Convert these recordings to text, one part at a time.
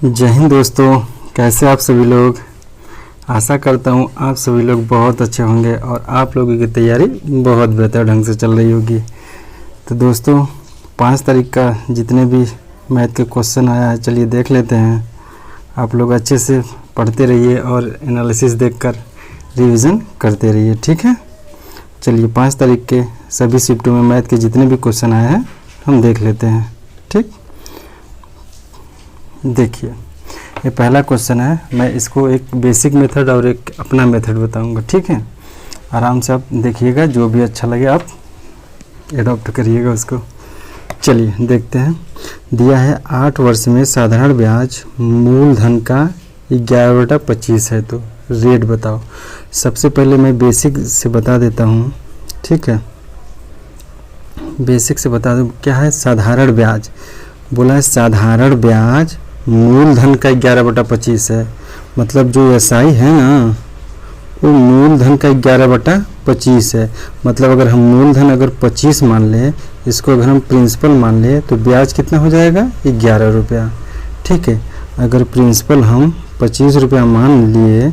जय हिंद दोस्तों, कैसे आप सभी लोग। आशा करता हूँ आप सभी लोग बहुत अच्छे होंगे और आप लोगों की तैयारी बहुत बेहतर ढंग से चल रही होगी। तो दोस्तों 5 तारीख का जितने भी मैथ के क्वेश्चन आया है चलिए देख लेते हैं। आप लोग अच्छे से पढ़ते रहिए और एनालिसिस देखकर रिवीजन करते रहिए, ठीक है। चलिए 5 तारीख के सभी शिफ्टों में मैथ के जितने भी क्वेश्चन आए हैं हम देख लेते हैं, ठीक। देखिए ये पहला क्वेश्चन है, मैं इसको एक बेसिक मेथड और एक अपना मेथड बताऊंगा, ठीक है। आराम से आप देखिएगा, जो भी अच्छा लगे आप एडॉप्ट करिएगा उसको। चलिए देखते हैं। दिया है 8 वर्ष में साधारण ब्याज मूलधन का 11/25 है, तो रेट बताओ। सबसे पहले मैं बेसिक से बता देता हूँ, ठीक है। बेसिक से बता दूँ क्या है। साधारण ब्याज बोला है, साधारण ब्याज मूलधन का 11/25 है। मतलब जो एसआई है ना वो मूलधन का 11/25 है। मतलब अगर हम मूलधन अगर 25 मान लें, इसको अगर हम प्रिंसिपल मान लें तो ब्याज कितना हो जाएगा 11 रुपया, ठीक है। अगर प्रिंसिपल हम 25 रुपया मान लिए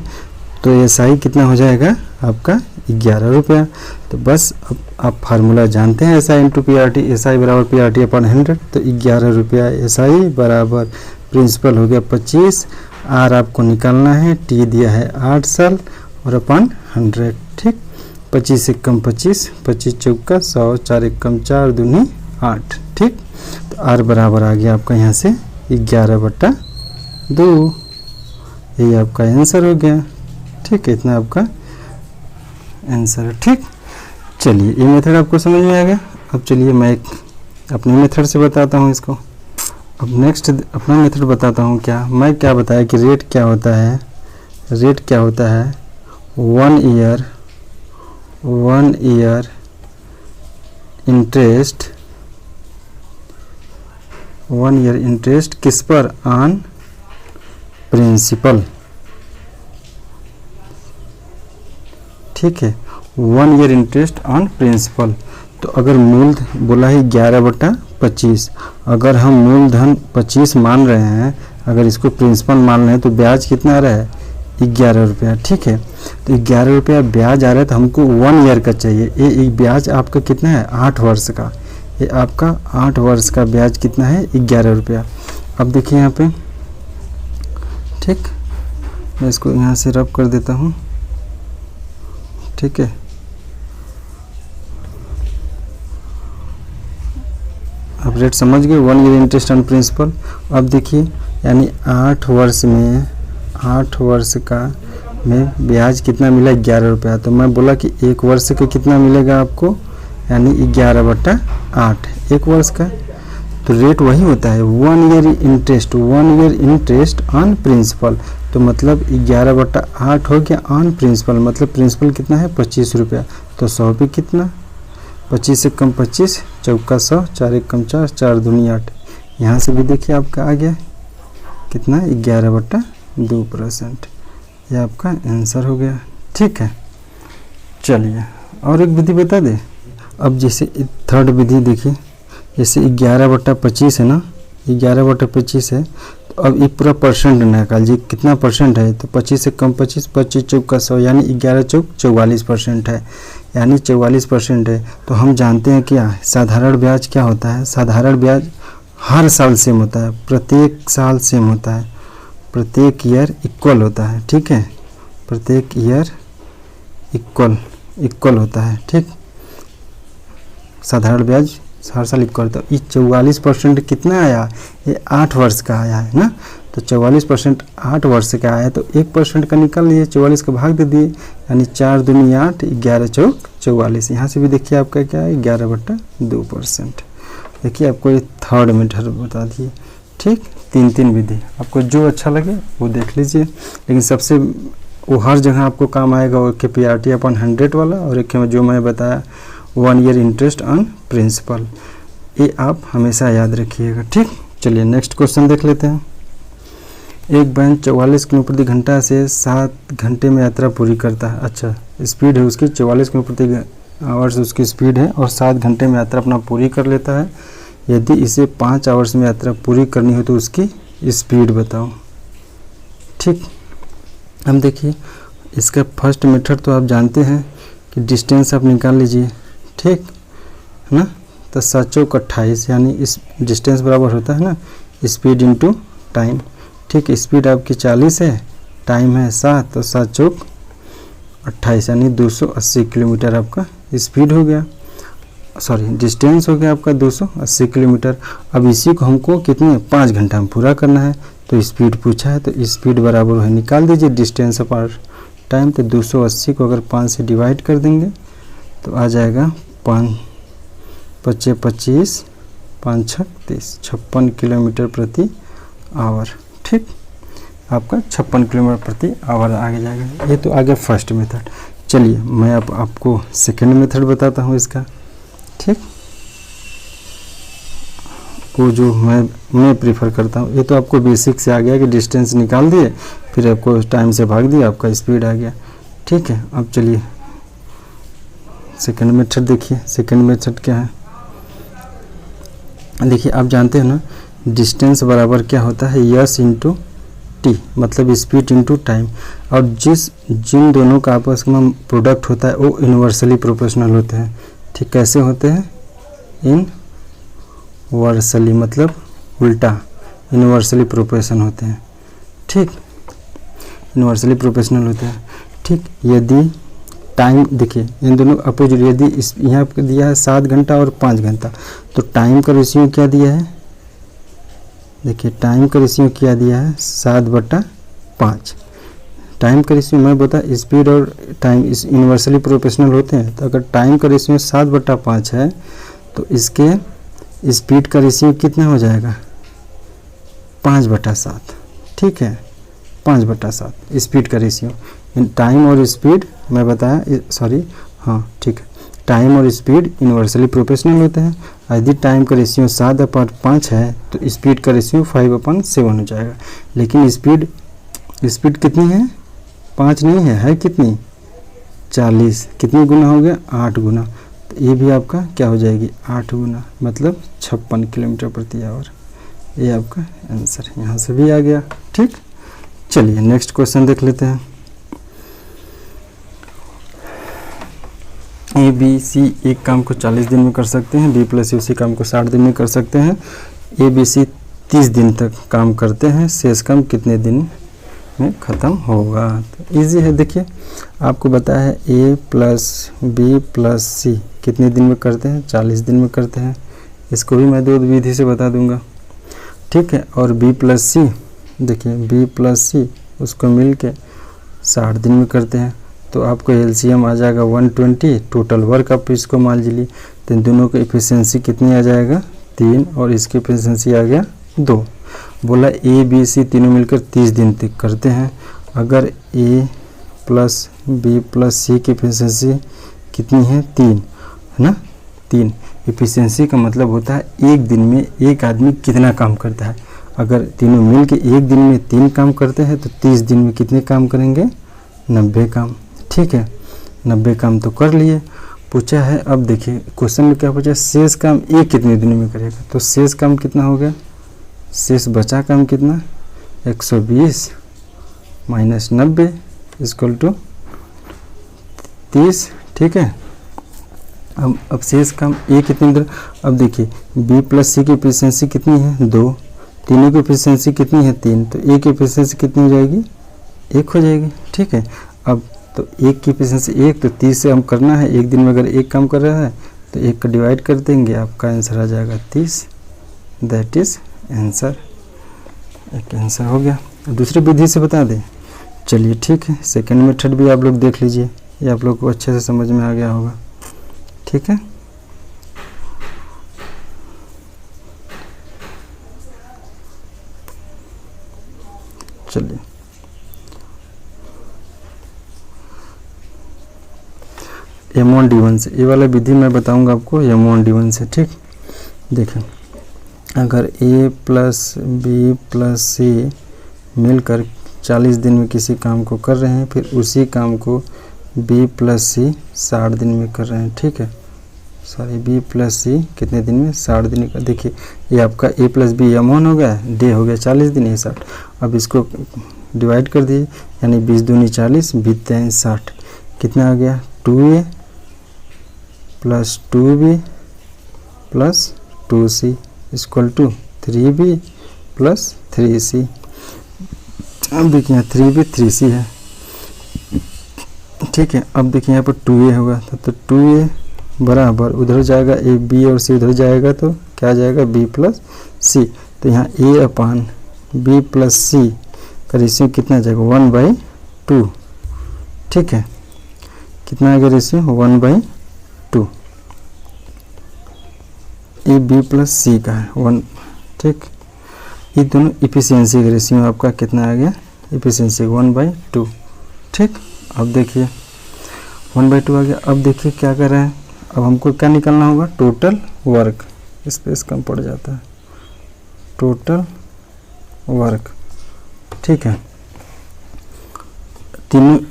तो एसआई कितना हो जाएगा आपका 11 रुपया। तो बस अब आप फार्मूला जानते हैं, एसआई इंटू पीआरटी, एसआई बराबर पीआरटी अपॉन 100। तो 11 रुपया एसआई बराबर प्रिंसिपल हो गया 25। आर आपको निकालना है, टी दिया है 8 साल और अपॉन 100, ठीक। 25 एकम 25, 25 चौका 100, 4 एकम 4 दूनी 8, ठीक। तो आर बराबर आ गया आपका यहाँ से 11/2। यही आपका आंसर हो गया, ठीक है। इतना आपका आंसर है, ठीक। चलिए ये मेथड आपको समझ में आ गया। अब चलिए मैं एक अपने मेथड से बताता हूँ इसको। अब नेक्स्ट अपना मेथड बताता हूँ। मैं क्या बताया कि रेट क्या होता है। रेट क्या होता है 1 ईयर इंटरेस्ट, 1 ईयर इंटरेस्ट किस पर, ऑन प्रिंसिपल, ठीक है। 1 ईयर इंटरेस्ट ऑन प्रिंसिपल। तो अगर मूलधन बोला है 11/25, अगर हम मूलधन 25 मान रहे हैं, अगर इसको प्रिंसिपल मान रहे हैं तो ब्याज कितना आ रहा है 11 रुपया, ठीक है। तो 11 रुपया ब्याज आ रहा है, तो हमको 1 ईयर का चाहिए। ये ब्याज आपका कितना है 8 वर्ष का। ये आपका 8 वर्ष का ब्याज कितना है 11 रुपया। अब देखिए यहाँ पे, ठीक। मैं इसको यहाँ से रब कर देता हूँ, ठीक है। अब रेट समझ गए, 1 ईयर इंटरेस्ट ऑन प्रिंसिपल। अब देखिए यानी 8 वर्ष में, 8 वर्ष का में ब्याज कितना मिला 11 रुपया। तो मैं बोला कि 1 वर्ष का कितना मिलेगा आपको, यानी 11/8 1 वर्ष का। तो रेट वही होता है 1 year interest, 1 year interest on principal. तो मतलब 11/8 हो गया ऑन प्रिंसिपल। मतलब प्रिंसिपल कितना है 25 रुपया। तो 100 पे कितना, 25 एकम 25, चौका 100, 4 एकम 4, 4 दूनी 8। यहाँ से भी देखिए आपका आ गया कितना 11/2%। यह आपका आंसर हो गया, ठीक है। चलिए और एक विधि बता दे। अब जैसे थर्ड विधि देखिए, जैसे 11/25 है ना, 11/25 है। तो अब ये पूरा परसेंट निकाल जी, कितना परसेंट है। तो 25 एकम 25, 25 चौका 100, यानी 11 चौक 44% है, यानी 44% है। तो हम जानते हैं क्या साधारण ब्याज क्या होता है। साधारण ब्याज हर साल सेम होता है, प्रत्येक साल सेम होता है, प्रत्येक ईयर इक्वल होता है, ठीक है। प्रत्येक ईयर इक्वल होता है, ठीक। साधारण ब्याज हर साल इक्वल। तो ये 44% कितना आया, ये 8 वर्ष का आया है ना। तो 44% 8 वर्ष का आया, तो 1% का निकाल लिए, 44 का भाग दे दिए, यानी 4 दूनी 8, 11 चौक 44। यहाँ से भी देखिए आपका क्या है 11/2%। देखिए आपको ये थर्ड मेथड बता दिए, ठीक। 3 विधि, आपको जो अच्छा लगे वो देख लीजिए। लेकिन सबसे वो हर जगह आपको काम आएगा, वो के पीआरटी अपॉन 100 वाला, और एक जो मैं बताया 1 ईयर इंटरेस्ट ऑन प्रिंसिपल। ये आप हमेशा याद रखिएगा, ठीक। चलिए नेक्स्ट क्वेश्चन देख लेते हैं। एक बैंड 44 किलोमीटर प्रति घंटा से 7 घंटे में यात्रा पूरी करता है। अच्छा, स्पीड है उसकी 44 किलोमीटर प्रति आवर्स उसकी स्पीड है, और 7 घंटे में यात्रा अपना पूरी कर लेता है। यदि इसे 5 आवर्स में यात्रा पूरी करनी हो तो उसकी स्पीड बताओ। ठीक, अब देखिए इसका फर्स्ट मेथड तो आप जानते हैं कि डिस्टेंस आप निकाल लीजिए, ठीक है ना। तो 7 चौक 28 यानी इस डिस्टेंस बराबर होता है ना स्पीड इंटू टाइम। ठीक, स्पीड आपकी 40 है, टाइम है 7, तो 7 चौक 28 यानी 280 किलोमीटर आपका स्पीड हो गया, सॉरी डिस्टेंस हो गया आपका 280 किलोमीटर। अब इसी को हमको कितने 5 घंटा में पूरा करना है, तो स्पीड पूछा है, तो स्पीड बराबर है, निकाल दीजिए डिस्टेंस अपार टाइम। तो 280 को अगर 5 से डिवाइड कर देंगे तो आ जाएगा 5 × 25, 5 × 30, 56 किलोमीटर प्रति आवर। ठीक, आपका 56 किलोमीटर प्रति आवर आगे जाएगा। ये तो आगे फर्स्ट मेथड। चलिए मैं आपको सेकंड मेथड बताता हूँ इसका। ठीक, वो जो मैं प्रीफर करता हूँ। ये तो आपको बेसिक से आ गया कि डिस्टेंस निकाल दिए, फिर आपको टाइम से भाग दिया, आपका स्पीड आ गया। ठीक है, अब चलिए सेकंड मेथड देखिए। सेकंड मेथड क्या है, देखिए आप जानते हैं ना डिस्टेंस बराबर क्या होता है, यस इंटू टी, मतलब स्पीड इंटू टाइम। और जिन दोनों का आपस में प्रोडक्ट होता है वो इन्वर्सली प्रोपोर्शनल होते हैं। ठीक, कैसे होते हैं, इनवर्सली मतलब उल्टा, इन्वर्सली प्रोपोर्शनल होते हैं। ठीक, इन्वर्सली प्रोपोर्शनल होते हैं। ठीक, यदि टाइम देखिए इन दोनों अपोजिट, यदि इस यहाँ पर दिया है 7 घंटा और 5 घंटा, तो टाइम का रेशियो क्या दिया है, देखिए टाइम का रेशियो क्या दिया है 7/5। टाइम का रेशियो मैं बता, स्पीड और टाइम इस इन्वर्सली प्रोपोर्शनल होते हैं, तो अगर टाइम का रेशियो 7/5 है तो इसके स्पीड का रेशियो कितना हो जाएगा 5/7। ठीक है, 5/7 स्पीड का रेशियो। टाइम और स्पीड मैं बताया, सॉरी हाँ ठीक है, टाइम और स्पीड इन्वर्सली प्रोपोर्शनल होते हैं। यदि टाइम का रेशियो 7/5 है तो स्पीड का रेशियो 5/7 हो जाएगा। लेकिन स्पीड कितनी है, 5 नहीं है कितनी 40, कितनी गुना हो गया 8 गुना, तो ये भी आपका क्या हो जाएगी 8 गुना, मतलब 56 किलोमीटर प्रति आवर। ये आपका आंसर यहाँ से भी आ गया। ठीक, चलिए नेक्स्ट क्वेश्चन देख लेते हैं। ए बी सी एक काम को 40 दिन में कर सकते हैं, बी प्लस सी उसी काम को 60 दिन में कर सकते हैं, ए बी सी 30 दिन तक काम करते हैं, शेष काम कितने दिन में ख़त्म होगा। तो इजी है, देखिए आपको बताया है ए प्लस बी प्लस सी कितने दिन में करते हैं, 40 दिन में करते हैं। इसको भी मैं 2 विधि से बता दूंगा। ठीक है, और बी प्लस सी, देखिए बी प्लस सी उसको मिल के 60 दिन में करते हैं, तो आपको एलसीएम आ जाएगा 120। टोटल वर्क आप इसको मान लीजिए, तो इन दोनों का एफिशिएंसी कितनी आ जाएगा 3, और इसकी एफिशिएंसी आ गया 2। बोला ए बी सी तीनों मिलकर 30 दिन तक करते हैं। अगर ए प्लस बी प्लस सी की एफिशिएंसी कितनी है 3 है ना, 3। एफिशिएंसी का मतलब होता है एक दिन में एक आदमी कितना काम करता है। अगर तीनों मिल के एक दिन में 3 काम करते हैं तो 30 दिन में कितने काम करेंगे 90 काम। ठीक है, 90 काम तो कर लिए। पूछा है, अब देखिए क्वेश्चन में क्या पूछा है, शेष काम ये कितने दिनों में करेगा। तो शेष काम कितना हो गया, शेष बचा काम कितना 120 माइनस 90 इक्वल टू 30। ठीक है, अब शेष काम ए कितने दिन। अब देखिए बी प्लस सी की एफिशिएंसी कितनी है 2, तीनों की एफिशिएंसी कितनी है 3, तो ए की एफिशिएंसी कितनी हो जाएगी 1 हो जाएगी। ठीक है, अब तो 1 की एफिशिएंसी 1, तो 30 से हम करना है, एक दिन में अगर 1 काम कर रहा है तो 1 का डिवाइड कर देंगे, आपका आंसर आ जाएगा 30। दैट इज आंसर, एक आंसर हो गया। दूसरी विधि से बता दें, चलिए ठीक है। सेकंड मेथड भी आप लोग देख लीजिए, ये आप लोग को अच्छे से समझ में आ गया होगा। ठीक है, चलिए M1D1 से, ये वाला विधि मैं बताऊंगा आपको M1D1 से। ठीक, देखें अगर A प्लस बी प्लस सी मिलकर 40 दिन में किसी काम को कर रहे हैं, फिर उसी काम को B प्लस सी 60 दिन में कर रहे हैं। ठीक है, सॉरी बी प्लस सी कितने दिन में, 60 दिन का। देखिए ये आपका ए प्लस बी M1 हो गया, डे हो गया 40 दिन, ये 60। अब इसको डिवाइड कर दिए, यानी 20 दूनी 40, बीतते हैं 60, कितना आ गया 2A plus 2B plus 2C equal to 3B plus 3C। अब देखिए यहाँ 3B 3C है, ठीक है। अब देखिए यहाँ पर 2A होगा, तो 2A बराबर उधर जाएगा A B और C उधर जाएगा, तो क्या जाएगा B प्लस C। तो यहाँ A upon B plus C का रेशियो कितना जाएगा 1/2, ठीक है। कितना आएगा रेशियो 1/2। ए बी प्लस सी का है 1, ठीक। ये दोनों इफिशियंसी का रेशियो आपका कितना आ गया, इफिशियंसी 1/2, ठीक। अब देखिए 1/2 आ गया। अब देखिए क्या कर रहे हैं, अब हमको क्या निकालना होगा, टोटल वर्क, स्पेस कम पड़ जाता है, टोटल वर्क, ठीक है।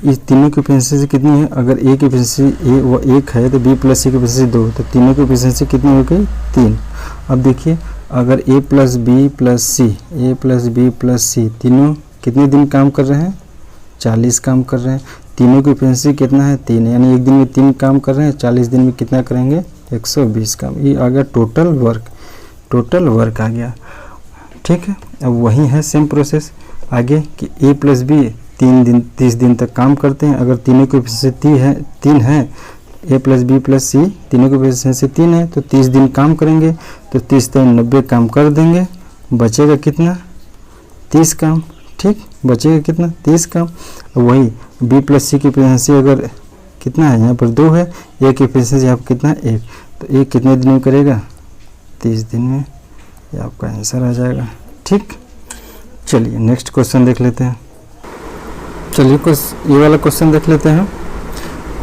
इस तीनों की एफिशिएंसी कितनी है, अगर ए की एफिशिएंसी एक है तो बी प्लस सी की एफिशिएंसी 2, तो तीनों की एफिशिएंसी कितनी हो गई 3। अब देखिए अगर ए प्लस बी प्लस सी तीनों कितने दिन काम कर रहे हैं, 40 काम कर रहे हैं। तीनों की एफिशिएंसी कितना है 3, यानी एक दिन में 3 काम कर रहे हैं, 40 दिन में कितना करेंगे 120 काम। ये आ गया टोटल वर्क आ गया, ठीक है। अब वही है सेम प्रोसेस आगे कि ए प्लस बी 30 दिन तक काम करते हैं। अगर तीनों की एफिशिएंसी 3 है, ए प्लस बी प्लस सी तीनों की एफिशिएंसी 3 है, तो 30 दिन काम करेंगे, तो 30 से 90 काम कर देंगे, बचेगा कितना 30 काम, ठीक। बचेगा कितना 30 काम। वही बी प्लस सी की एफिशिएंसी अगर कितना है, यहाँ पर 2 है, ए की एफिशिएंसी आप कितना 1, तो एक कितने दिन में करेगा 30 दिन में, ये आपका आंसर आ जाएगा, ठीक। चलिए नेक्स्ट क्वेश्चन देख लेते हैं। चलिए ये वाला क्वेश्चन देख लेते हैं।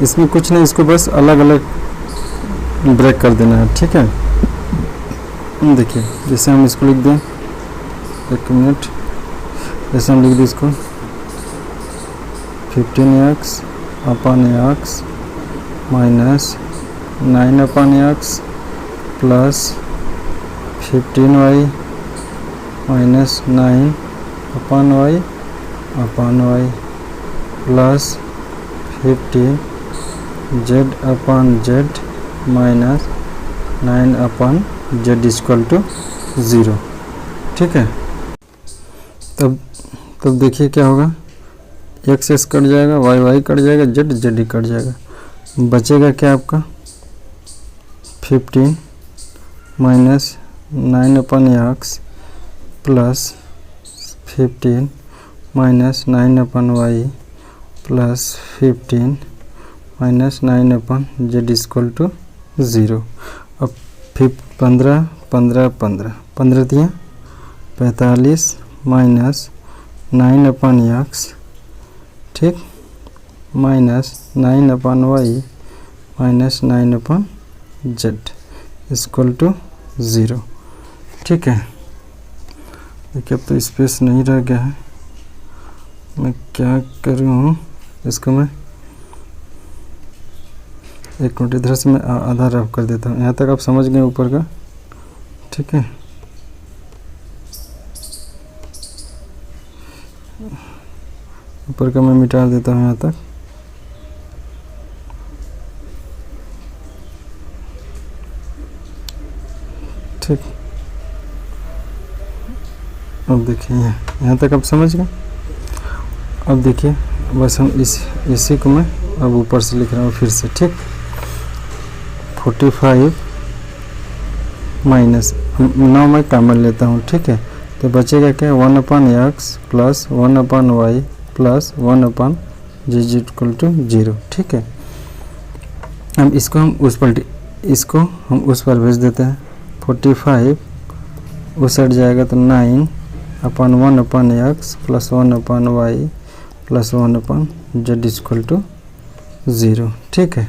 इसमें कुछ नहीं, इसको बस अलग अलग ब्रेक कर देना है, ठीक है। देखिए जैसे हम इसको लिख दें, एक मिनट, जैसे हम लिख दें इसको 15x upon x minus 9 upon x plus 15y minus 9 upon y plus 15 z upon z minus 9 upon z equal to 0, ठीक है। तब देखिए क्या होगा, x कट जाएगा, y कट जाएगा, z ही कट जाएगा, बचेगा क्या आपका 15 minus 9 upon x plus 15 minus 9 upon y plus 15 minus 9 upon z equal to 0। अब 15 दिया 45 माइनस 9 अपान x, ठीक, minus 9 upon y minus 9 upon z equal to 0, ठीक है। देखिए अब तो स्पेस नहीं रह गया है, मैं क्या करूँ, इसको मैं एक मिनट इधर से मैं आधा रफ कर देता हूँ, यहाँ तक आप समझ गए ऊपर का, ठीक है। ऊपर का मैं मिटा देता हूँ यहाँ तक, ठीक। अब देखिए यहाँ तक आप समझ गए। अब देखिए बस हम इसी को मैं अब ऊपर से लिख रहा हूँ फिर से, ठीक। 45 माइनस 9 मैं कॉमन लेता हूँ, ठीक है। तो बचेगा क्या 1 upon x plus 1 upon y plus 1 upon z equal to 0, ठीक है। अब इसको हम उस पर भेज देते हैं। 45 उस साइड जाएगा तो 9 upon 1 upon x plus 1 upon y plus 1 upon z equal to 0, ठीक है।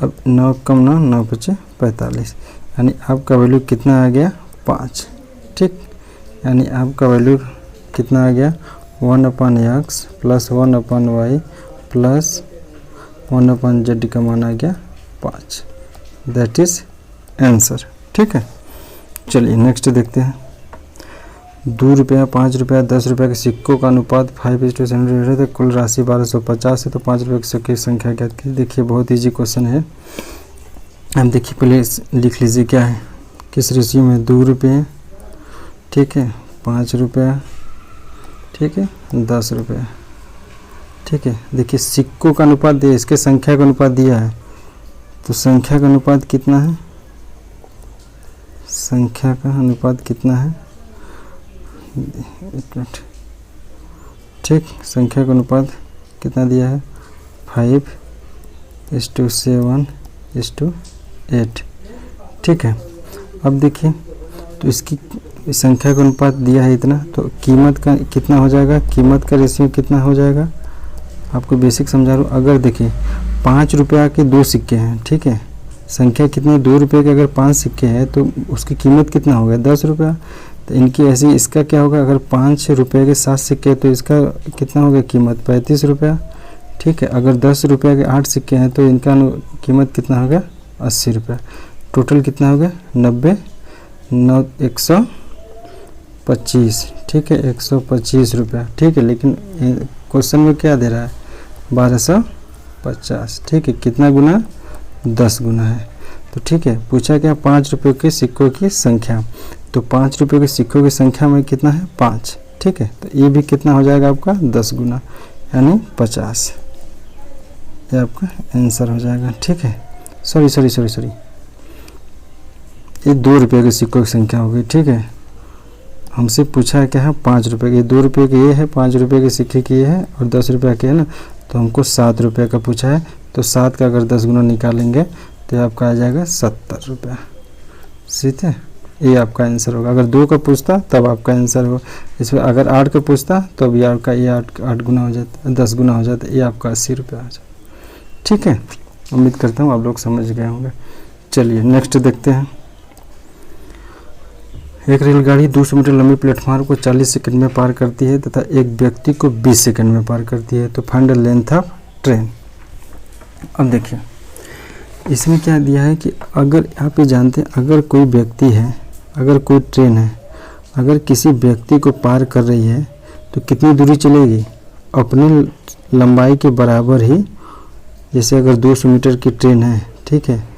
अब 9 कम 9 बचे 45, यानी आपका वैल्यू कितना आ गया 5, ठीक। यानी आपका वैल्यू कितना आ गया 1 upon x plus 1 upon y plus 1 upon z का मान आ गया 5, दैट इज आंसर। ठीक है, चलिए नेक्स्ट देखते हैं। 2 रुपया, 5 रुपया, 10 रुपया के सिक्कों का अनुपात 5:700 है तो कुल राशि 1250 है, तो 5 रुपये के सिक्के की संख्या ज्ञात कीजिए। देखिए बहुत इजी क्वेश्चन है। अब देखिए पहले लिख लीजिए क्या है, किस रेशियो में। 2 रुपये, ठीक है, 5 रुपया, ठीक है, 10 रुपया। ठीक है, देखिए सिक्कों का अनुपात दिया, इसके संख्या का अनुपात दिया है, तो संख्या का अनुपात कितना है, संख्या का अनुपात कितना है, एक मिनट, ठीक, संख्या का अनुपात कितना दिया है, 5:7:8। ठीक है, अब देखिए तो इसकी संख्या का अनुपात दिया है इतना, तो कीमत का कितना हो जाएगा, कीमत का रेशियो कितना हो जाएगा, आपको बेसिक समझा रहा हूँ। अगर देखिए 5 रुपया के 2 सिक्के हैं, ठीक है, संख्या कितनी, 2 रुपये के अगर 5 सिक्के हैं तो उसकी कीमत कितना होगा, 10 रुपया। तो इनकी ऐसी इसका क्या होगा, अगर 5 रुपये के 7 सिक्के तो इसका कितना होगा कीमत, 35 रुपया। ठीक है, अगर 10 रुपये के 8 सिक्के हैं तो इनका कीमत कितना होगा, 80 रुपया। टोटल कितना होगा, 90, 125। ठीक है, 125 रुपया। ठीक है, लेकिन क्वेश्चन में क्या दे रहा है, 1250। ठीक है, कितना गुना, 10 गुना है। तो ठीक है, पूछा क्या, 5 रुपये के सिक्कों की संख्या, तो 5 रुपये के सिक्कों की संख्या में कितना है, 5। ठीक है, तो ये भी कितना हो जाएगा आपका, 10 गुना यानी 50। ये आपका आंसर हो जाएगा। ठीक है, सॉरी, ये 2 रुपये के सिक्कों की संख्या होगी। ठीक है, हमसे पूछा है क्या है, 5 रुपये की, 2 रुपये की ये है, 5 रुपये के सिक्के की ये है और 10 रुपये के है ना, तो हमको 7 रुपये का पूछा है, तो 7 का अगर 10 गुना निकालेंगे तो आपका आ जाएगा 70 रुपया। ठीक है, ये आपका आंसर होगा। अगर 2 का पूछता तब आपका आंसर होगा, इसमें अगर 8 का पूछता तो भी आपका ये 8 गुना हो जाता, 10 गुना हो जाता, ये आपका 80 रुपया आ जाता। ठीक है, उम्मीद करता हूँ आप लोग समझ गए होंगे। चलिए नेक्स्ट देखते हैं। एक रेलगाड़ी 200 मीटर लंबी प्लेटफॉर्म को 40 सेकंड में पार करती है तथा एक व्यक्ति को 20 सेकंड में पार करती है, तो find the length of train. अब देखिए इसमें क्या दिया है कि अगर आप ये जानते हैं, अगर कोई व्यक्ति है, अगर कोई ट्रेन है, अगर किसी व्यक्ति को पार कर रही है तो कितनी दूरी चलेगी, अपनी लंबाई के बराबर ही। जैसे अगर 200 मीटर की ट्रेन है, ठीक है,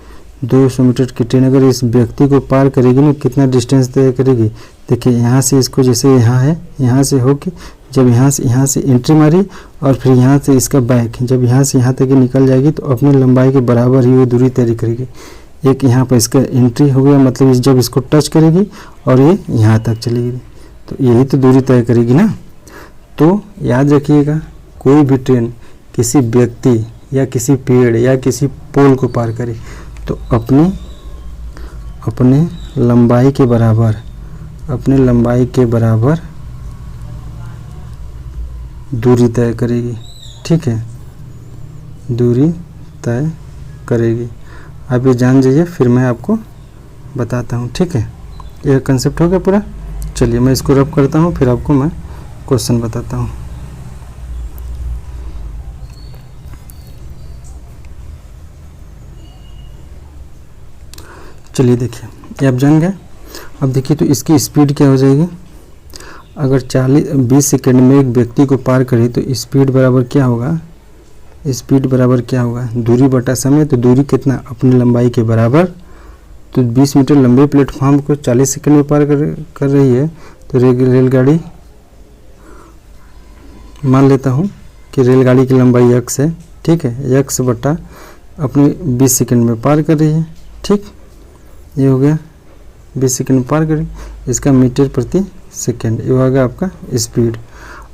200 मीटर की ट्रेन अगर इस व्यक्ति को पार करेगी ना, कितना डिस्टेंस तय करेगी। देखिए यहाँ से इसको, जैसे यहाँ है, यहाँ से होके जब यहाँ से एंट्री मारी और फिर यहाँ से इसका बैक, जब यहाँ से यहाँ तक निकल जाएगी तो अपनी लंबाई के बराबर ही वो दूरी तय करेगी। एक यहाँ पर इसका एंट्री हो गया, मतलब जब इसको टच करेगी और ये यहाँ तक चलेगी, तो यही तो दूरी तय करेगी ना। तो याद रखिएगा, कोई भी ट्रेन किसी व्यक्ति या किसी पेड़ या किसी पोल को पार करे तो अपने लंबाई के बराबर, अपने लंबाई के बराबर दूरी तय करेगी। ठीक है, दूरी तय करेगी। आप ये जान जाइए, फिर मैं आपको बताता हूँ। ठीक है, ये कंसेप्ट हो गया पूरा। चलिए मैं इसको रब करता हूँ, फिर आपको मैं क्वेश्चन बताता हूँ। चलिए देखिए, ये आप जान गए। अब देखिए तो इसकी स्पीड क्या हो जाएगी, अगर 20 सेकंड में एक व्यक्ति को पार करे तो स्पीड बराबर क्या होगा, स्पीड बराबर क्या होगा, दूरी बटा समय। तो दूरी कितना, अपनी लंबाई के बराबर। तो 20 मीटर लंबे प्लेटफॉर्म को 40 सेकंड में पार कर रही है, तो रेलगाड़ी, मान लेता हूँ कि रेलगाड़ी की लंबाई x है। ठीक है, x बटा अपने 20 सेकंड में पार कर रही है। ठीक, ये हो गया 20 सेकंड में पार करें, इसका मीटर प्रति सेकंड, ये होगा आपका स्पीड।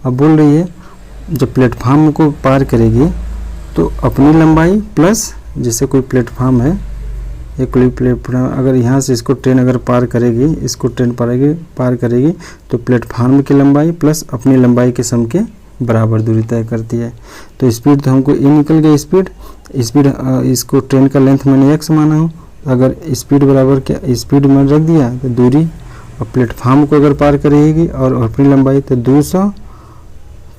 अब बोल रही है जब प्लेटफॉर्म को पार करेगी तो अपनी लंबाई प्लस, जैसे कोई प्लेटफॉर्म है, एक कोई प्लेटफॉर्म, अगर यहाँ से इसको ट्रेन अगर पार करेगी, इसको ट्रेन पार करेगी तो प्लेटफॉर्म की लंबाई प्लस अपनी लंबाई के सम के बराबर दूरी तय करती है। तो स्पीड तो हमको ये निकल गया, स्पीड इसको ट्रेन का लेंथ मैंने x माना हूँ, अगर स्पीड बराबर क्या, स्पीड में रख दिया तो दूरी, और प्लेटफॉर्म को अगर पार करेगी और अपनी लंबाई तो 200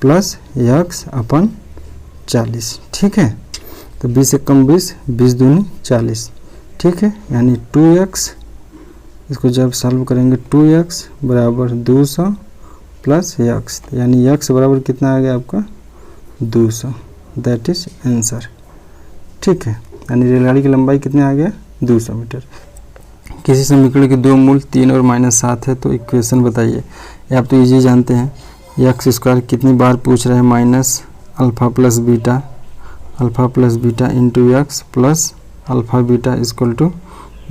प्लस x अपन 40। ठीक है, तो 20 से कम 20, 20 दूनी 40, ठीक है, यानी 2x, इसको जब सॉल्व करेंगे 2x बराबर 200 प्लस x, यानी x बराबर कितना आ गया आपका 200, दैट इज आंसर। ठीक है, यानी रेलगाड़ी की लंबाई कितने आ गया 200 मीटर। किसी समीकरण के दो मूल 3 और -7 है तो इक्वेशन बताइए। ये आप तो इजी जानते हैं, एक्स स्क्वायर कितनी बार पूछ रहे हैं, minus alpha plus beta into x plus alpha beta equal to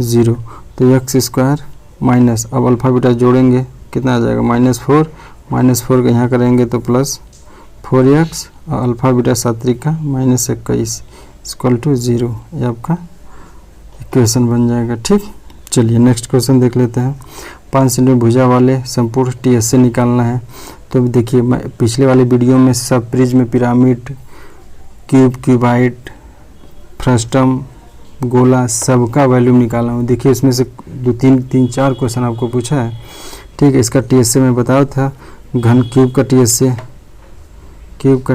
0। तो एक्स स्क्वायर माइनस, अब अल्फ़ा बीटा जोड़ेंगे कितना आ जाएगा -4 का यहाँ करेंगे तो प्लस 4x और अल्फ़ा बीटा 7 का -21 इक्वल टू 0। ये आपका इक्वेशन बन जाएगा। ठीक, चलिए नेक्स्ट क्वेश्चन देख लेते हैं। 5 सेंटीमीटर भुजा वाले संपूर्ण TSA निकालना है। तो देखिए, मैं पिछले वाले वीडियो में सब प्रिज्म, पिरामिड, क्यूबाइड, फ्रस्टम, गोला सबका वैल्यूम निकाला हूँ। देखिए इसमें से 4 क्वेश्चन आपको पूछा है। ठीक है, इसका TSA मैं बताया था, घन क्यूब का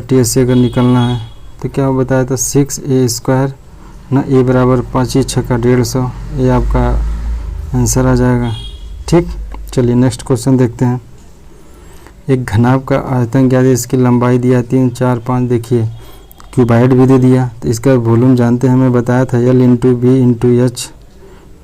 TSA अगर निकालना है तो क्या बताया था 6a² ना, a बराबर 5 × 6 = 150, ये आपका आंसर आ जाएगा। ठीक, चलिए नेक्स्ट क्वेश्चन देखते हैं। एक घनाभ का आयतन ज्ञात है, इसकी लंबाई दिया 3, 4, 5। देखिए क्यूबाइड भी दे दिया, तो इसका वॉल्यूम जानते हैं, हमें बताया था L × B × H।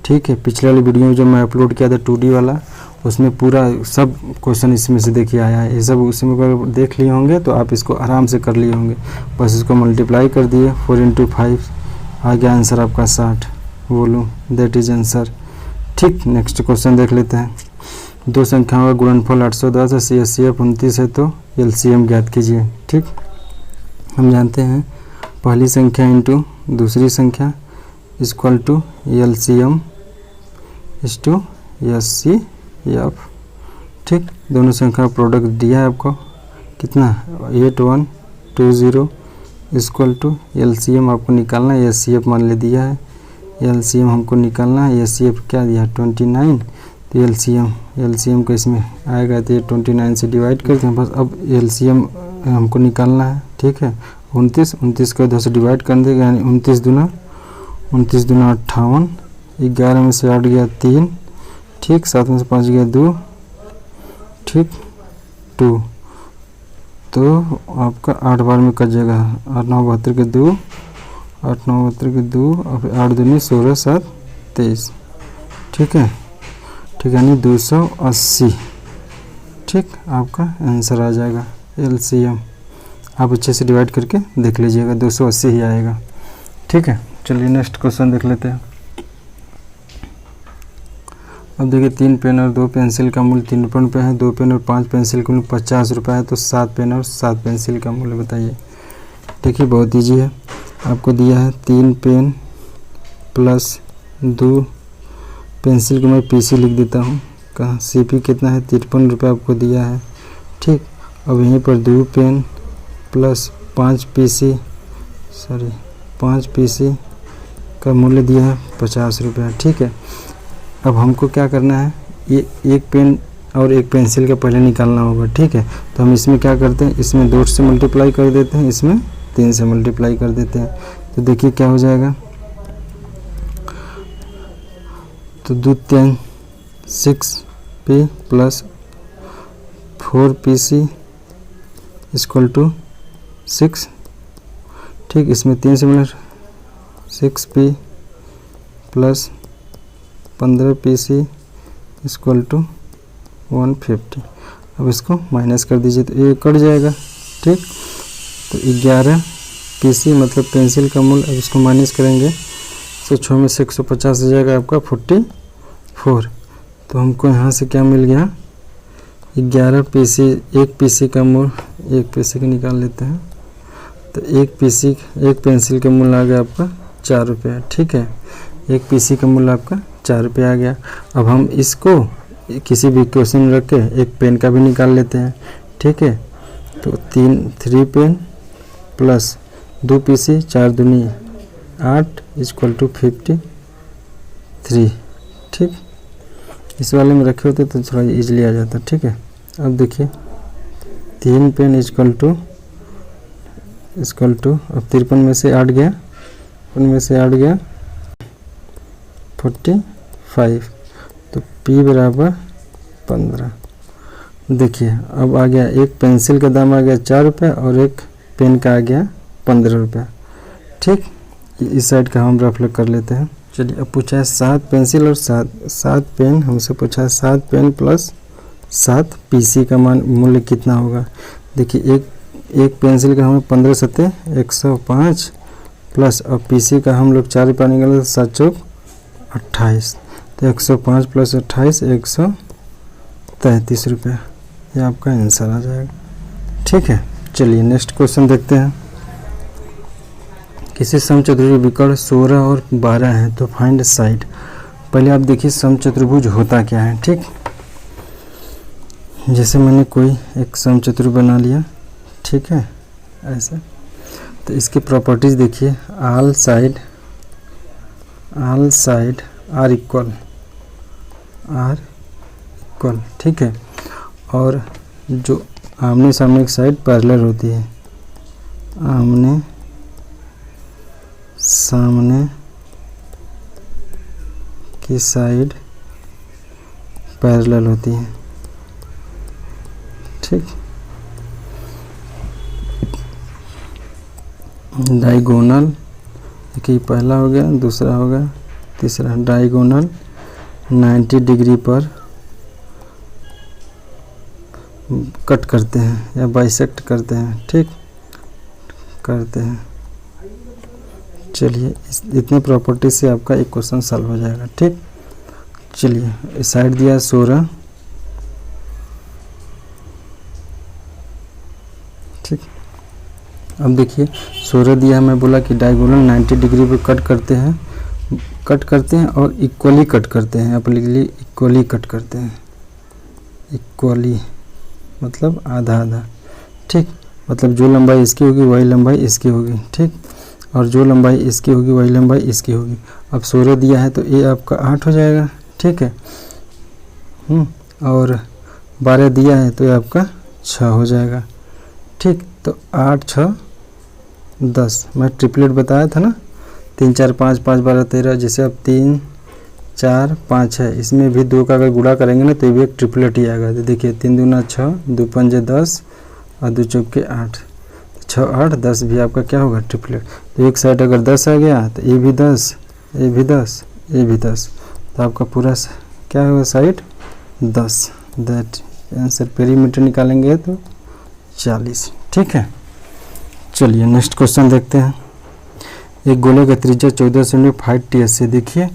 ठीक है, पिछले वाली वीडियो में जो मैं अपलोड किया था 2D वाला, उसमें पूरा सब क्वेश्चन इसमें से देखिए आया है। ये सब उसमें अगर देख लिए होंगे तो आप इसको आराम से कर लिए होंगे। बस इसको मल्टीप्लाई कर दिए, 4 × 5 आ गया आंसर आपका 60 वॉल्यूम, दैट इज आंसर। ठीक, नेक्स्ट क्वेश्चन देख लेते हैं। दो संख्याओं का गुणनफल 810 है, CSCF 29 है, तो LCM ज्ञात कीजिए। ठीक, हम जानते हैं पहली संख्या इंटू दूसरी संख्या equal to LCM is to SCF। ठीक, दोनों संख्या प्रोडक्ट दिया है आपको कितना 8120 इक्वल टू LCM आपको निकालना है, SCF मान ले दिया है, LCM हमको निकालना है, SCF क्या दिया 29, तो LCM को इसमें आएगा तो ये 29 से डिवाइड करते हैं बस। अब LCM हमको निकालना है। ठीक है, 29 को 2 से डिवाइड कर देगा, यानी 29 दूना 58, 11 में से 8 गया 3, ठीक, 7 में से 5 गया 2, ठीक 2, तो आपका 8 बार में कट जाएगा, 8 9 72 के 2, 8 9 72 के 2 और 8 दूनी 16 7 23। ठीक है, ठीक, यानी 280। ठीक, आपका आंसर आ जाएगा LCM। आप अच्छे से डिवाइड करके देख लीजिएगा, 280 ही आएगा। ठीक है, चलिए नेक्स्ट क्वेश्चन देख लेते हैं। अब देखिए 3 पेन और 2 पेंसिल का मूल्य 3 रुपये है, 2 पेन और 5 पेंसिल का मूल्य 50 रुपये है, तो 7 पेन और 7 पेंसिल का मूल्य बताइए। देखिए बहुत ईजी है, आपको दिया है 3 पेन प्लस 2 पेंसिल को मैं PC लिख देता हूँ, कहाँ CP कितना है 53 रुपये आपको दिया है। ठीक, अब यहीं पर 2 पेन प्लस 5 PC का मूल्य दिया है 50 रुपये। ठीक है, अब हमको क्या करना है, ये एक पेन और एक पेंसिल का पहले निकालना होगा। ठीक है, तो हम इसमें क्या करते हैं, इसमें 2 से मल्टीप्लाई कर देते हैं, इसमें 3 से मल्टीप्लाई कर देते हैं, तो देखिए क्या हो जाएगा, तो 2 3 6P plus 4PC equal to 6। ठीक, इसमें 3 से मिला 6P plus 15PC equal to 150। अब इसको माइनस कर दीजिए तो ये कट जाएगा। ठीक, तो 11PC मतलब पेंसिल का मूल्य, अब इसको माइनस करेंगे तो 6 में से 150 हो जाएगा आपका 44। तो हमको यहाँ से क्या मिल गया 11PC, 1 PC का मूल्य, 1 PC का निकाल लेते हैं, तो 1 पेंसिल का मूल्य आ गया आपका 4 रुपये। ठीक है, 1 PC का मूल्य आपका 4 रुपये आ गया। अब हम इसको किसी भी क्वेश्चन में रख के एक पेन का भी निकाल लेते हैं। ठीक है, तो 3 पेन प्लस 2 PC 4 दूनी 8 इक्वल टू 53। ठीक, इस वाले में रखे होते तो थोड़ा इजीली आ जाता। ठीक है, अब देखिए 3 पेन इक्वल टू अब 53 में से 8 गया, 53 में से 8 गया 45, तो P बराबर 15। देखिए अब आ गया, एक पेंसिल का दाम आ गया 4 रुपये और एक पेन का आ गया 15 रुपये। ठीक, इस साइड का हम रफ कर लेते हैं। चलिए, अब पूछा है 7 पेंसिल और 7 पेन, हमसे पूछा है 7 पेन प्लस 7 पीसी का मान मूल्य कितना होगा। देखिए एक पेंसिल का हमें 15 सत्ते 105 प्लस, और पीसी का हम लोग 4 रुपया निकाले तो 7 चौक 28, तो 105 प्लस 28 133 रुपये, ये आपका आंसर आ जाएगा। ठीक है, चलिए नेक्स्ट क्वेश्चन देखते हैं। किसी समचतुर्भुज विकर्ण 16 और 12 है तो फाइंड साइड। पहले आप देखिए समचतुर्भुज होता क्या है। ठीक, जैसे मैंने कोई एक समचतुर्भुज बना लिया, ठीक है, ऐसे, तो इसकी प्रॉपर्टीज देखिए, ऑल साइड आर इक्वल, ठीक है, और जो आमने सामने की साइड पैरेलल होती है, आमने सामने की साइड पैरेलल होती है। ठीक, डायगोनल, देखिए पहला हो गया, दूसरा हो गया, तीसरा। डायगोनल 90 डिग्री पर कट करते हैं या बाइसेक्ट करते हैं। ठीक, करते हैं। चलिए, इतने प्रॉपर्टी से आपका एक क्वेश्चन सॉल्व हो जाएगा। ठीक, चलिए, इस साइड दिया 16, ठीक, अब देखिए 16 दिया, हमें बोला कि डायगोनल 90 डिग्री पे कट करते हैं और इक्वली कट करते हैं। आप लिख ली इक्वली कट करते हैं, इक्वली मतलब आधा आधा। ठीक, मतलब जो लंबाई इसकी होगी वही लंबाई इसकी होगी। ठीक, और जो लंबाई इसकी होगी वही लंबाई इसकी होगी। अब 16 दिया है तो ये आपका 8 हो जाएगा। ठीक है, और 12 दिया है तो ये आपका 6 हो जाएगा। ठीक, तो 8 6 10, मैं ट्रिपलेट बताया था ना, 3 4 5 5 12 13, जैसे अब 3 4 5 है, इसमें भी 2 का अगर गुणा करेंगे ना तो ये भी एक ट्रिपलेट ही आएगा। तो देखिए 3 दूना 6, 2 पंजे 10 और 2 चौके 8, 6 8 10 भी आपका क्या होगा, ट्रिपलेट। तो एक साइड अगर 10 आ गया तो ये भी 10, ये भी 10, ये भी 10, तो आपका पूरा क्या होगा, साइड 10। दैट आंसर, पेरीमीटर निकालेंगे तो 40। ठीक है, चलिए नेक्स्ट क्वेश्चन देखते हैं। एक गोले का त्रिज्या 14 सेंटीमीटर 5 TS से। देखिए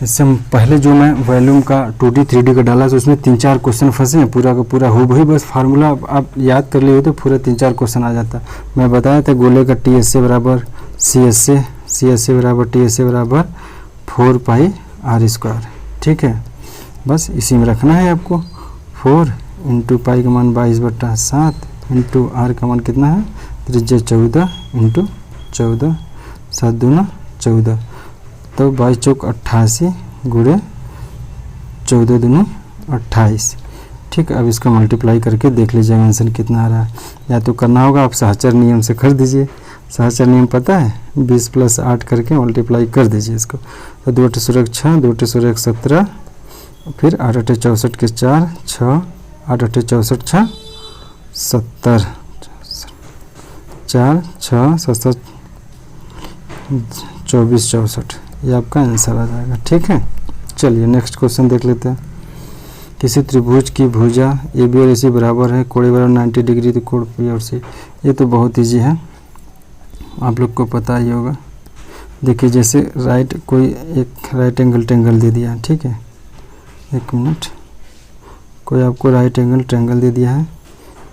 इससे हम पहले जो मैं वॉल्यूम का 2D 3D का डाला तो उसमें 3-4 क्वेश्चन फंसे हैं, पूरा का पूरा हो वही, बस फार्मूला आप याद कर लिए तो पूरा 3-4 क्वेश्चन आ जाता। मैं बताया था गोले का TSA बराबर CSA बराबर TSA बराबर 4 पाई r²। ठीक है, बस इसी में रखना है आपको। 4 इंटू पाई का मान 22/7 इंटू r का मान कितना है, त्रिज्या 14 इंटू 14, 7 दूना 14, तो 22 चौक 88 गुणे 14 दूनी 28। ठीक, अब इसका मल्टीप्लाई करके देख लीजिएगा आंसर कितना आ रहा है। या तो करना होगा आप सहचर नियम से कर दीजिए, सहचर नियम पता है, 20 + 8 करके मल्टीप्लाई कर दीजिए इसको। तो 2 × 6 6, 2 × 6 17, फिर 8 8 64 के 4 6, 8 8 64 6 70, 4 6 7 24 64, ये आपका आंसर आ जाएगा। ठीक है, चलिए नेक्स्ट क्वेश्चन देख लेते हैं। किसी त्रिभुज की भुजा ए बी और AC बराबर है, कोण बराबर 90 डिग्री, तो कोण P और C। ये तो बहुत ईजी है, आप लोग को पता ही होगा। देखिए जैसे कोई एक राइट एंगल ट्रायंगल दे दिया है। ठीक है, एक मिनट, कोई आपको राइट एंगल ट्रायंगल दे दिया है,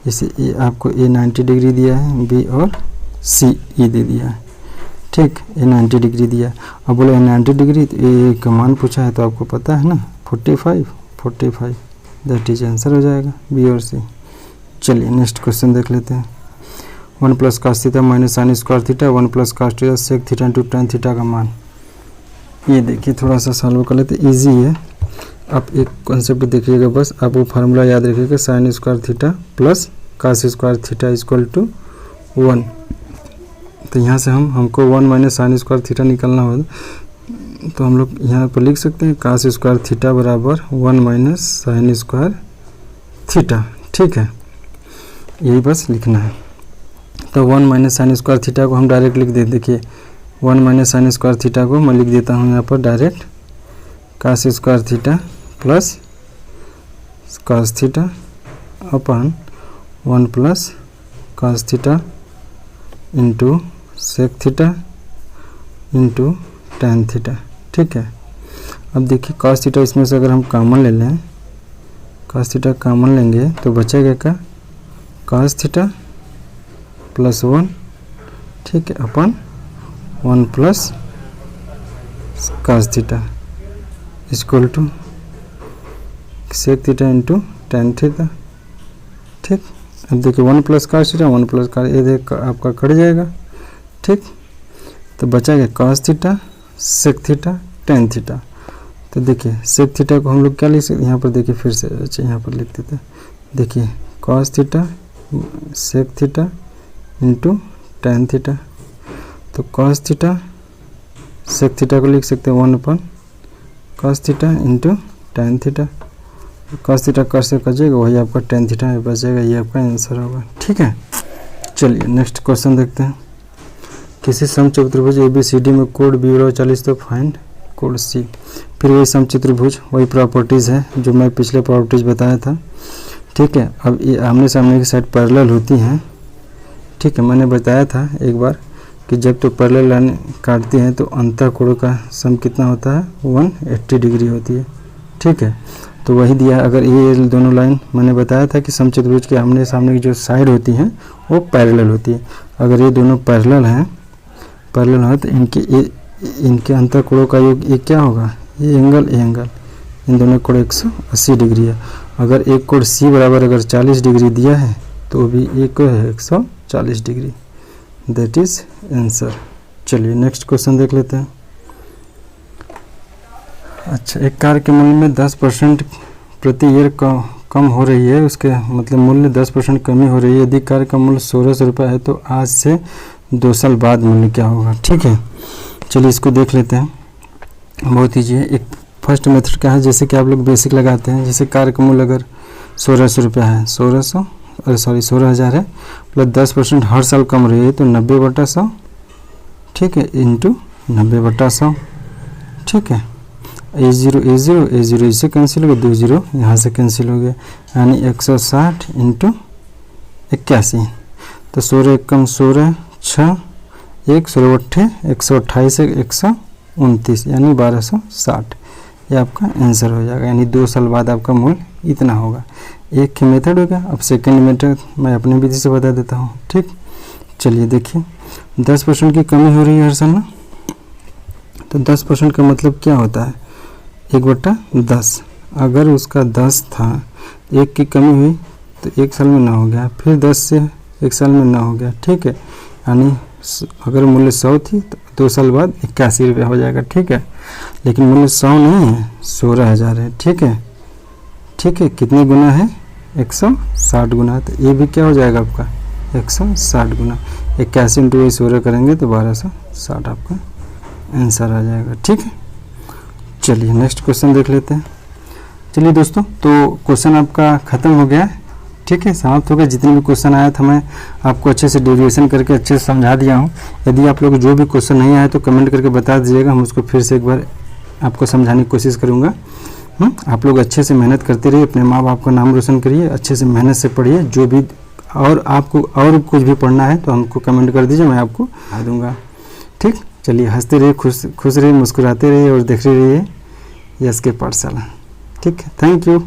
जैसे ए आपको A 90 डिग्री दिया है, B और C E दे दिया है। ठीक, ये 90 डिग्री दिया। अब बोले 90 डिग्री, तो ए का मान पूछा है तो आपको पता है ना, 45, दैट इज आंसर हो जाएगा बी और सी। चलिए नेक्स्ट क्वेश्चन देख लेते हैं। 1 + cos theta minus sin square theta, 1 + cos theta sec theta into tan theta का मान। ये देखिए थोड़ा सा सॉल्व कर लेते, ईजी है। आप एक कॉन्सेप्ट देखिएगा, बस आप वो फार्मूला याद रखिएगा, sin square theta plus cos square theta equal to 1। तो यहाँ से हमको 1 - sin स्क्वायर थीटा निकालना होगा, तो हम लोग यहाँ पर लिख सकते हैं cos स्क्वायर थीटा बराबर 1 माइनस साइन स्क्वायर थीटा। ठीक है, यही बस लिखना है। तो 1 माइनस साइन स्क्वायर थीटा को हम डायरेक्ट लिख देते। देखिए 1 माइनस साइन स्क्वायर थीटा को मैं लिख देता हूँ यहाँ पर direct cos square theta plus cos theta अपन 1 plus cos theta into sec theta into tan theta. ठीक है, अब देखिए cos थीटा इसमें से अगर हम कॉमन ले लें, cos थीटा कॉमन लेंगे तो बचेगा क्या, cos थीटा प्लस 1, ठीक है, upon 1 plus cos theta equal to sec theta into tan theta. ठीक, अब देखिए 1 plus cos theta 1 plus cos, ये देख आपका कट जाएगा। ठीक, तो बचा cos theta sec theta tan theta. तो देखिए सेक थीटा को हम लोग क्या लिख सकते, यहाँ पर देखिए फिर से, अच्छा यहाँ पर लिख देते हैं। देखिए cos theta sec theta into tan theta. तो cos थीटा सेक थीटा को लिख सकते हैं 1 upon cos theta into tan theta. cos theta cos से कटेगा, वही आपका tan थीटा में बचेगा, ये आपका आंसर होगा। ठीक है, चलिए नेक्स्ट क्वेश्चन देखते हैं। किसी समचतुर्भुज ABCD में कोण B 40 तो फाइंड कोण C। फिर वही समचतुर्भुज, वही प्रॉपर्टीज़ है जो मैं पिछले प्रॉपर्टीज़ बताया था। ठीक है, अब ये आमने सामने की साइड पैरेलल होती हैं। ठीक है, मैंने बताया था एक बार कि जब तो पैरेलल लाइन काटती हैं तो अंतःकोण का सम कितना होता है, 180 डिग्री होती है। ठीक है, तो वही दिया। अगर ये दोनों लाइन मैंने बताया था कि समचतुर्भुज के आमने सामने की जो साइड होती हैं वो पैरेलल होती है। अगर ये दोनों पैरेलल हैं, पैरेलल है तो इनके अंतःकोणों का योग ये क्या होगा, ये एंगल इन दोनों कोण 180 डिग्री है। अगर एक कोण C बराबर अगर 40 डिग्री दिया है तो भी एक है 140 डिग्री। That is answer. चलिए नेक्स्ट क्वेश्चन देख लेते हैं। अच्छा, एक कार के मूल्य में 10% प्रति ईयर कम हो रही है, उसके मतलब मूल्य 10% कमी हो रही है। यदि कार का मूल्य 1600 रुपये है तो आज से 2 साल बाद मूल्य क्या होगा। ठीक है, चलिए इसको देख लेते हैं। बहुत ईजी है। एक फर्स्ट मेथड क्या है, जैसे कि आप लोग बेसिक लगाते हैं। जैसे कार का मूल्य अगर 1600 रुपया है, 16,000 है, प्लस 10% हर साल कम रही है तो 90/100, ठीक है, इंटू 90/100। ठीक है, A0 इससे कैंसिल हो गया, 2 0 यहाँ से कैंसिल हो गया, यानी 160 इंटू 81। तो 16 कम 16 6 1 16 8 128 129 यानी 1260। ये आपका आंसर हो जाएगा, यानी 2 साल बाद आपका मूल्य इतना होगा। एक की मेथड हो गया। अब सेकंड मेथड मैं अपनी विधि से बता देता हूँ। ठीक, चलिए देखिए 10% की कमी हो रही है हर साल ना, तो 10% का मतलब क्या होता है, 1/10। अगर उसका 10 था, 1 की कमी हुई तो 1 साल में 9 हो गया, फिर 10 से 1 साल में 9 हो गया। ठीक है, यानी अगर मूल्य 100 थी तो 2 साल बाद 81 रुपया हो जाएगा। ठीक है, लेकिन मूल्य 100 नहीं है, 16,000 है। ठीक है, ठीक है, कितने गुना है, 160 गुना। तो ये भी क्या हो जाएगा आपका 160 गुना, 81 इंटू 16 करेंगे तो 1260 आपका आंसर आ जाएगा। ठीक है, चलिए नेक्स्ट क्वेश्चन देख लेते हैं। चलिए दोस्तों, तो क्वेश्चन आपका ख़त्म हो गया। ठीक है, समाप्त हो गया। जितने भी क्वेश्चन आया था मैं आपको अच्छे से डेरिवेशन करके अच्छे से समझा दिया हूँ। यदि आप लोग जो भी क्वेश्चन नहीं आए तो कमेंट करके बता दीजिएगा, हम उसको फिर से एक बार आपको समझाने की कोशिश करूँगा। आप लोग अच्छे से मेहनत करते रहिए, अपने माँ बाप का नाम रोशन करिए, अच्छे से मेहनत से पढ़िए। जो भी और आपको और कुछ भी पढ़ना है तो हमको कमेंट कर दीजिए, मैं आपको बता दूँगा। ठीक, चलिए हंसते रहिए, खुश रहिए, मुस्कुराते रहिए और देखते रहिए यस के पाठशाला। ठीक है, थैंक यू।